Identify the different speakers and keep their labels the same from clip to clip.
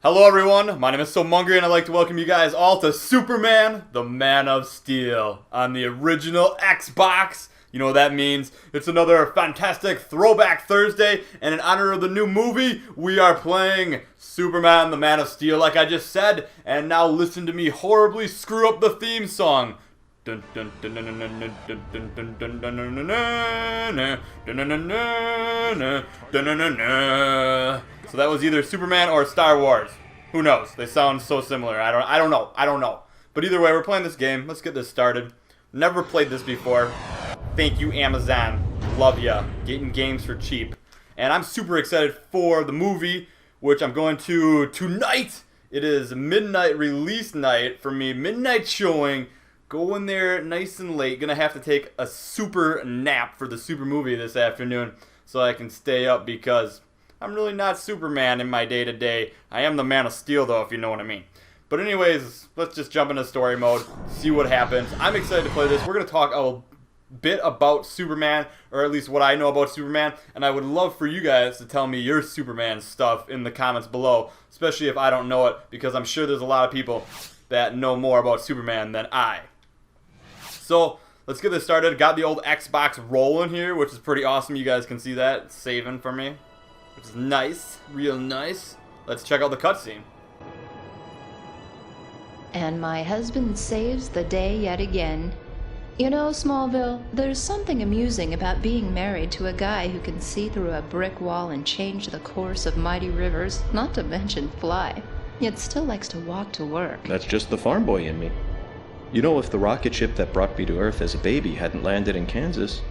Speaker 1: Hello everyone, my name is Somungery and I'd like to welcome you guys all to Superman, the Man of Steel on the original Xbox. You know what that means? It's another fantastic Throwback Thursday, and in honor of the new movie, we are playing Superman, the Man of Steel like I just said, and now listen to me horribly screw up the theme song. So that was either Superman or Star Wars. Who knows? They sound so similar. I don't know. But either way, we're playing this game. Let's get this started. Never played this before. Thank you, Amazon. Love ya. Getting games for cheap. And I'm super excited for the movie, which I'm going to tonight. It is midnight release night for me. Midnight showing. Go in there nice and late. Gonna have to take a super nap for the super movie this afternoon so I can stay up because I'm really not Superman in my day-to-day. I am the Man of Steel though, if you know what I mean. But anyways, let's just jump into story mode, see what happens. I'm excited to play this. We're gonna talk a bit about Superman, or at least what I know about Superman, and I would love for you guys to tell me your Superman stuff in the comments below, especially if I don't know it, because I'm sure there's a lot of people that know more about Superman than I. So, let's get this started. Got the old Xbox rolling here, which is pretty awesome. You guys can see that. It's saving for me, which is nice. Real nice. Let's check out the cutscene.
Speaker 2: And my husband saves the day yet again. You know, Smallville, there's something amusing about being married to a guy who can see through a brick wall and change the course of mighty rivers, not to mention fly, yet still likes to walk to work.
Speaker 3: That's just the farm boy in me. You know, if the rocket ship that brought me to Earth as a baby hadn't landed in Kansas...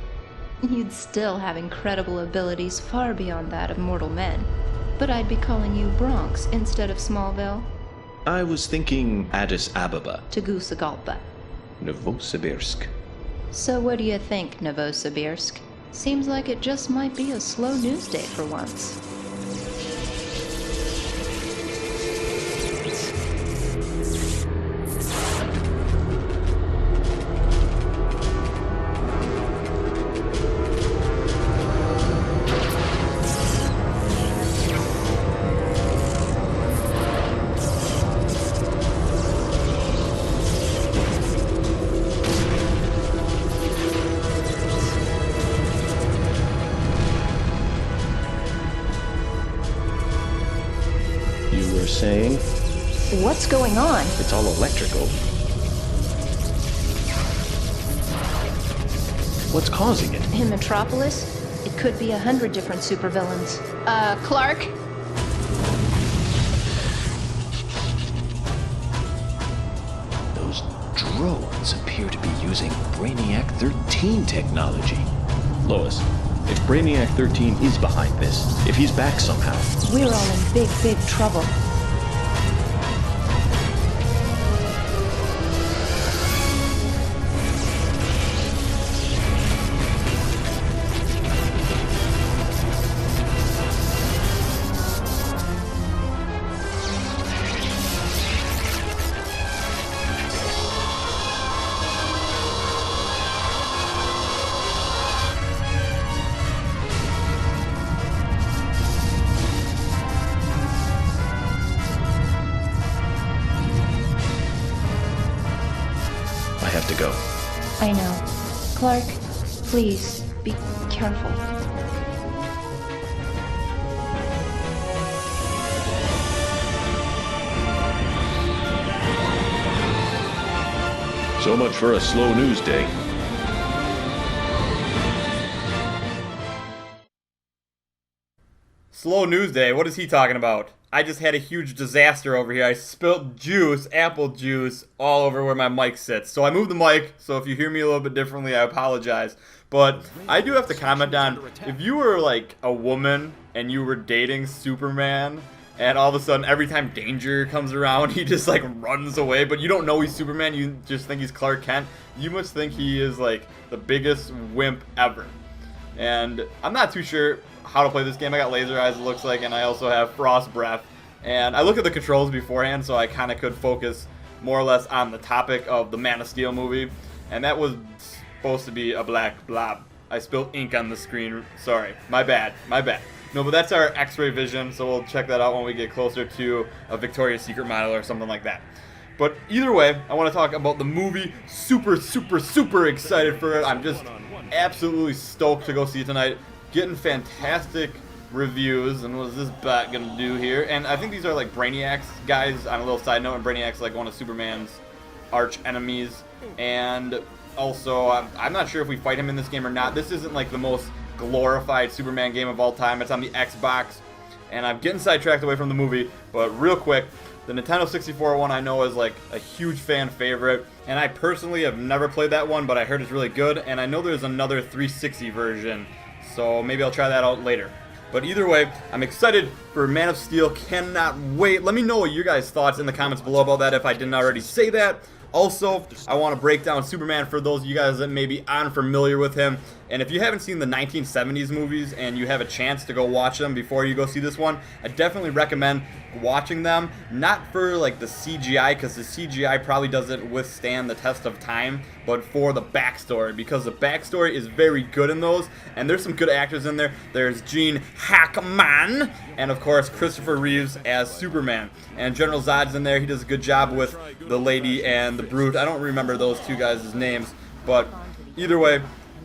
Speaker 2: You'd still have incredible abilities far beyond that of mortal men. But I'd be calling you Bronx instead of Smallville.
Speaker 3: I was thinking Addis Ababa.
Speaker 2: Tegucigalpa.
Speaker 3: Novosibirsk.
Speaker 2: So what do you think, Novosibirsk? Seems like it just might be a slow news day for once.
Speaker 3: Saying?
Speaker 2: What's going on?
Speaker 3: It's all electrical. What's causing it?
Speaker 2: In Metropolis, it could be 100 different supervillains. Clark?
Speaker 3: Those drones appear to be using Brainiac 13 technology. Lois, if Brainiac 13 is behind this, if he's back somehow...
Speaker 2: We're all in big, big trouble.
Speaker 3: I have to go.
Speaker 2: I know. Clark, please, be careful.
Speaker 3: So much for a slow news day.
Speaker 1: Slow news day, what is he talking about? I just had a huge disaster over here. I spilled juice, apple juice, all over where my mic sits. So I moved the mic, so if you hear me a little bit differently, I apologize. But I do have to comment on, if you were like a woman and you were dating Superman, and all of a sudden every time danger comes around, he just like runs away, but you don't know he's Superman, you just think he's Clark Kent, you must think he is like the biggest wimp ever. And I'm not too sure how to play this game. I got laser eyes, it looks like, and I also have frost breath. And I looked at the controls beforehand, so I kind of could focus more or less on the topic of the Man of Steel movie. And that was supposed to be a black blob. I spilled ink on the screen. Sorry. My bad. My bad. No, but that's our X-ray vision, so we'll check that out when we get closer to a Victoria's Secret model or something like that. But either way, I want to talk about the movie. Super, super, super excited for it. I'm just absolutely stoked to go see it tonight. Getting fantastic reviews. And what is this bat going to do here? And I think these are like Brainiac's guys. On a little side note, and Brainiac's like one of Superman's arch enemies. And also, I'm not sure if we fight him in this game or not. This isn't like the most glorified Superman game of all time. It's on the Xbox. And I'm getting sidetracked away from the movie. But real quick, the Nintendo 64 one I know is like a huge fan favorite, and I personally have never played that one, but I heard it's really good, and I know there's another 360 version, so maybe I'll try that out later. But either way, I'm excited for Man of Steel, cannot wait. Let me know what your guys' thoughts in the comments below about that if I didn't already say that. Also, I want to break down Superman for those of you guys that may be unfamiliar with him. And if you haven't seen the 1970s movies and you have a chance to go watch them before you go see this one, I definitely recommend watching them. Not for like the CGI, because the CGI probably doesn't withstand the test of time, but for the backstory, because the backstory is very good in those. And there's some good actors in there. There's Gene Hackman, and of course Christopher Reeves as Superman. And General Zod's in there. He does a good job with the lady and the Brute. I don't remember those two guys' names, but either way,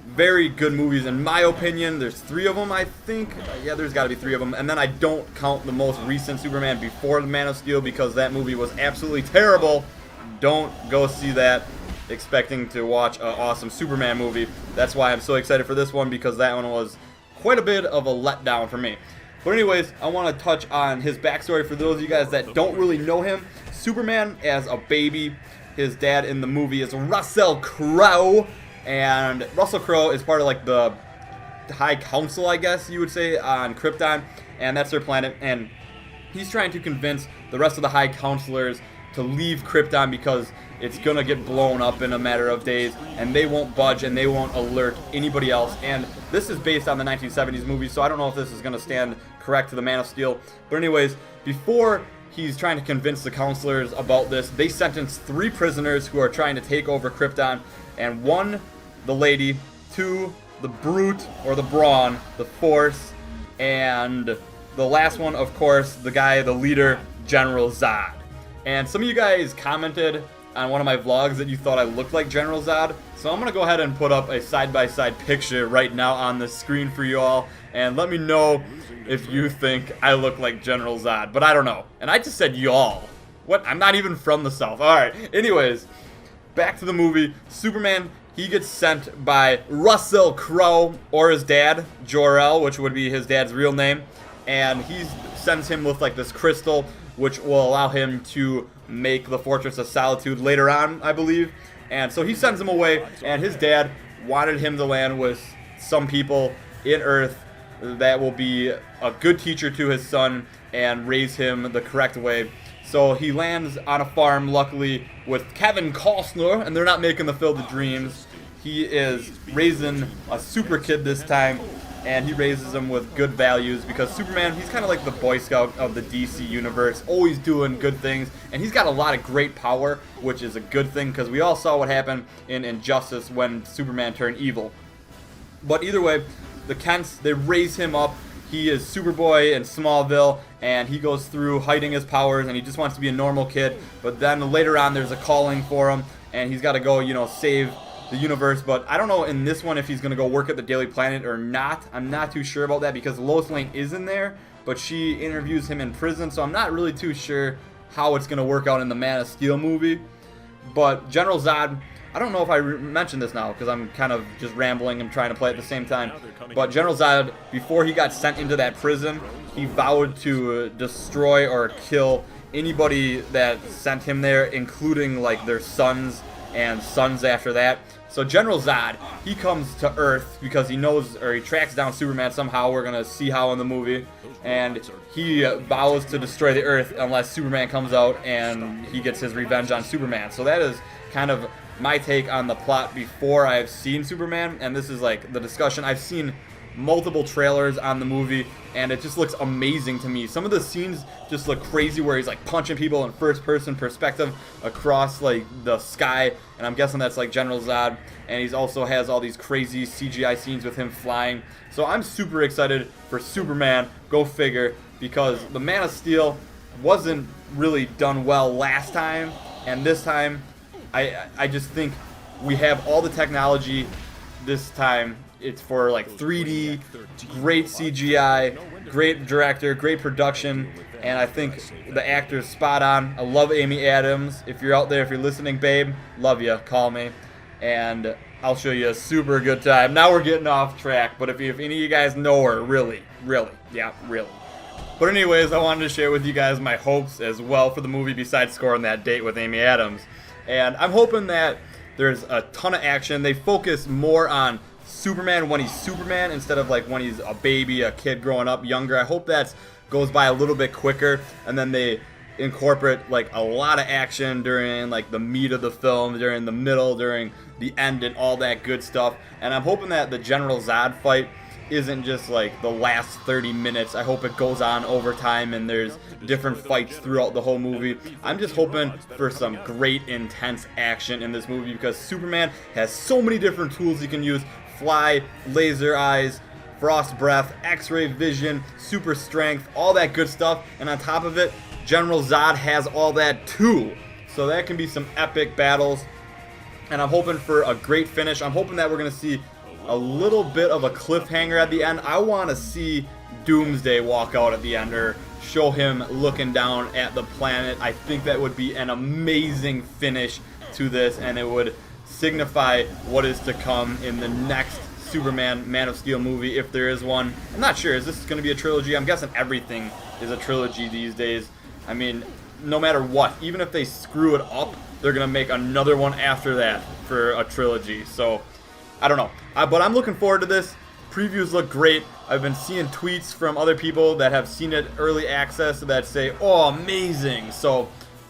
Speaker 1: very good movies in my opinion. There's 3 of them, I think. Yeah, there's got to be 3 of them. And then I don't count the most recent Superman before the Man of Steel, because that movie was absolutely terrible. Don't go see that expecting to watch an awesome Superman movie. That's why I'm so excited for this one, because that one was quite a bit of a letdown for me. But anyways, I want to touch on his backstory for those of you guys that don't really know him. Superman as a baby, his dad in the movie is Russell Crowe. And Russell Crowe is part of like the High Council, I guess you would say, on Krypton, and that's their planet. And he's trying to convince the rest of the High Counselors to leave Krypton because it's gonna get blown up in a matter of days, and they won't budge and they won't alert anybody else. And this is based on the 1970s movie, so I don't know if this is gonna stand correct to the Man of Steel. But anyways, before he's trying to convince the counselors about this, they sentence 3 prisoners who are trying to take over Krypton, and 1, the lady, 2, the Brute or the Brawn, the Force, and the last one, of course, the guy, the leader, General Zod. And some of you guys commented on one of my vlogs that you thought I looked like General Zod, so I'm gonna go ahead and put up a side-by-side picture right now on the screen for you all, and let me know if you think I look like General Zod, but I don't know. And I just said y'all. What? I'm not even from the South. Alright, anyways, back to the movie. Superman, he gets sent by Russell Crowe, or his dad, Jor-El, which would be his dad's real name. And he sends him with like this crystal, which will allow him to make the Fortress of Solitude later on, I believe. And so he sends him away, and his dad wanted him to land with some people in Earth that will be a good teacher to his son and raise him the correct way. So he lands on a farm, luckily, with Kevin Costner, and they're not making the Field of Dreams. He is raising a super kid this time, and he raises him with good values, because Superman, he's kind of like the Boy Scout of the DC universe, always doing good things, and he's got a lot of great power, which is a good thing, because we all saw what happened in Injustice when Superman turned evil. But either way, the Kents, they raise him up. He is Superboy in Smallville, and he goes through hiding his powers, and he just wants to be a normal kid. But then later on, there's a calling for him, and he's got to go, save the universe. But I don't know in this one if he's going to go work at the Daily Planet or not. I'm not too sure about that, because Lois Lane is in there, but she interviews him in prison, so I'm not really too sure how it's going to work out in the Man of Steel movie. But General Zod, I don't know if I mentioned this now, because I'm kind of just rambling and trying to play at the same time. But General Zod, before he got sent into that prison, he vowed to destroy or kill anybody that sent him there, including like their sons and sons after that. So General Zod, he comes to Earth because he knows, or he tracks down Superman somehow. We're going to see how in the movie. And he vows to destroy the Earth unless Superman comes out and he gets his revenge on Superman. So that is kind of my take on the plot before I've seen Superman, and this is like the discussion. I've seen multiple trailers on the movie, and it just looks amazing to me. Some of the scenes just look crazy where he's like punching people in first person perspective across like the sky, and I'm guessing that's like General Zod, and he's also has all these crazy CGI scenes with him flying. So I'm super excited for Superman, go figure, because the Man of Steel wasn't really done well last time, and this time I just think we have all the technology this time. It's for like 3D, great CGI, great director, great production, and I think the actor's spot on. I love Amy Adams. If you're out there, if you're listening, babe, love you. Call me, and I'll show you a super good time. Now we're getting off track, but if any of you guys know her, really. But anyways, I wanted to share with you guys my hopes as well for the movie besides scoring that date with Amy Adams. And I'm hoping that there's a ton of action. They focus more on Superman when he's Superman instead of like when he's a baby, a kid growing up younger. I hope that goes by a little bit quicker, and then they incorporate like a lot of action during like the meat of the film, during the middle, during the end, and all that good stuff. And I'm hoping that the General Zod fight isn't just like the last 30 minutes. I hope it goes on over time and there's different fights throughout the whole movie. I'm just hoping for some great intense action in this movie because Superman has so many different tools he can use. Fly, laser eyes, frost breath, x-ray vision, super strength, all that good stuff. And on top of it, General Zod has all that too. So that can be some epic battles. And I'm hoping for a great finish. I'm hoping that we're going to see a little bit of a cliffhanger at the end. I want to see Doomsday walk out at the end or show him looking down at the planet. I think that would be an amazing finish to this, and it would signify what is to come in the next Superman Man of Steel movie, if there is one. I'm not sure. Is this going to be a trilogy? I'm guessing everything is a trilogy these days. I mean, no matter what, even if they screw it up, they're going to make another one after that for a trilogy. So I don't know. But I'm looking forward to this. Previews look great. I've been seeing tweets from other people that have seen it early access that say, oh, amazing. So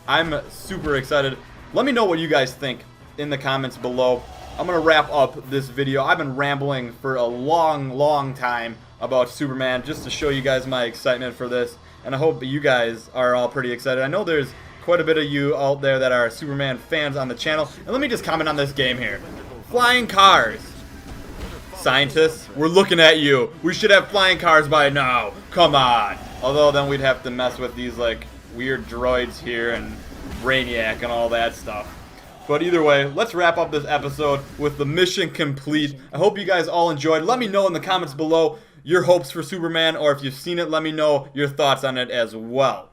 Speaker 1: I'm super excited. Let me know what you guys think in the comments below. I'm going to wrap up this video. I've been rambling for a long time about Superman just to show you guys my excitement for this. And I hope you guys are all pretty excited. I know there's quite a bit of you out there that are Superman fans on the channel. And let me just comment on this game here. Flying cars. Scientists, we're looking at you. We should have flying cars by now. Come on. Although then we'd have to mess with these like weird droids here and Brainiac and all that stuff. But either way, let's wrap up this episode with the mission complete. I hope you guys all enjoyed. Let me know in the comments below your hopes for Superman, or if you've seen it, let me know your thoughts on it as well.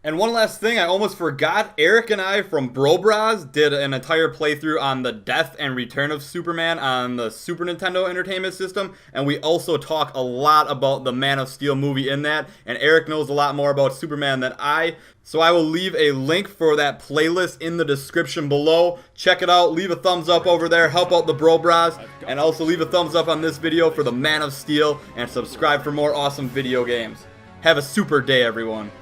Speaker 1: And one last thing, I almost forgot. Eric and I from Bro Bras did an entire playthrough on the death and return of Superman on the Super Nintendo Entertainment System. And we also talk a lot about the Man of Steel movie in that. And Eric knows a lot more about Superman than I. So I will leave a link for that playlist in the description below. Check it out. Leave a thumbs up over there. Help out the Bro Bras. And also leave a thumbs up on this video for the Man of Steel. And subscribe for more awesome video games. Have a super day, everyone.